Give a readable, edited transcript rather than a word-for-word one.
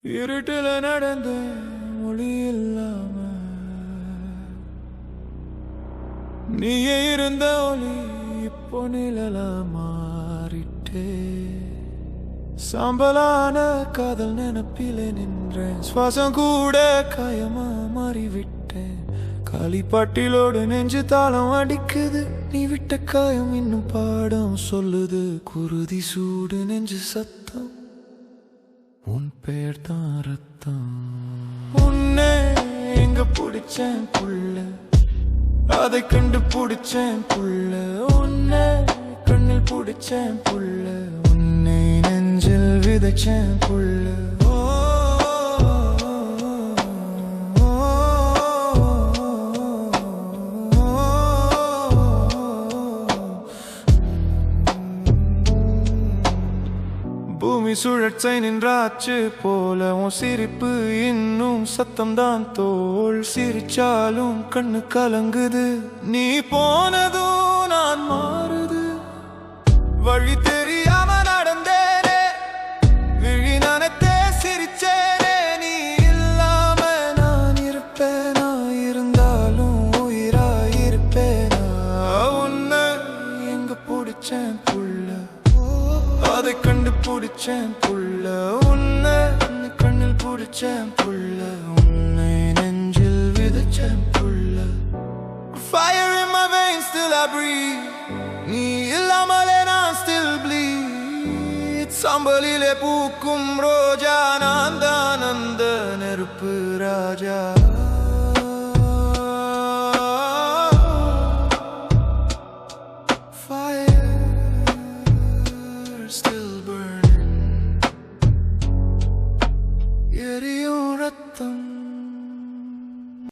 இருட்டில நடந்த மொழி இல்லாம நீயே இருந்த ஒளி இப்போ நிழலா மாறிட்டே சாம்பலான காதல் நினப்பிலே நின்றேன் சுவாசம் கூட காயமா மாறிவிட்டேன் காலிப்பாட்டிலோடு நெஞ்சு தாளம் அடிக்குது நீ விட்ட காயம் இன்னும் பாடம் சொல்லுது குருதி சூடு நெஞ்சு சத்தம் உன் பெயர் தான் ரத்தம் உன்னை எங்க பிடிச்சேன் புள்ள அதை கண்டு பிடிச்சேன் புள்ள உன்னை கண்ணில் பிடிச்சேன் புள்ள உன்னை நெஞ்சில் விதைச்சேன் புள்ள பூமி சுழற்சை நின்றாச்சு போல உன் சிரிப்பு இன்னும் சத்தம்தான் தோல் சிரிச்சாலும் கண்ணு கலங்குது நீ போனதும் நான் மாறுது வழி தெரியாம நடந்தேனே விழி நனத்தே சிரிச்சேனே நீ இல்லாம நான் இருப்பேனா இருந்தாலும் உயிராயிருப்பேனா உன்னை எங்க பிடிச்சேன் புள்ள அதை கண்டு பிடிச்சேன் புள்ள உன்னை கண்ணில் பிடிச்சேன் புள்ள உன்னை நெஞ்சில் விதைச்சேன் புள்ள Fire in my veins till I breathe நீ இல்லாமலே நான் still bleed சாம்பலிலே பூக்கும் ரோஜா நான் தான் அந்த நெருப்பு ராஜா Still burning எரியும் ரத்தம்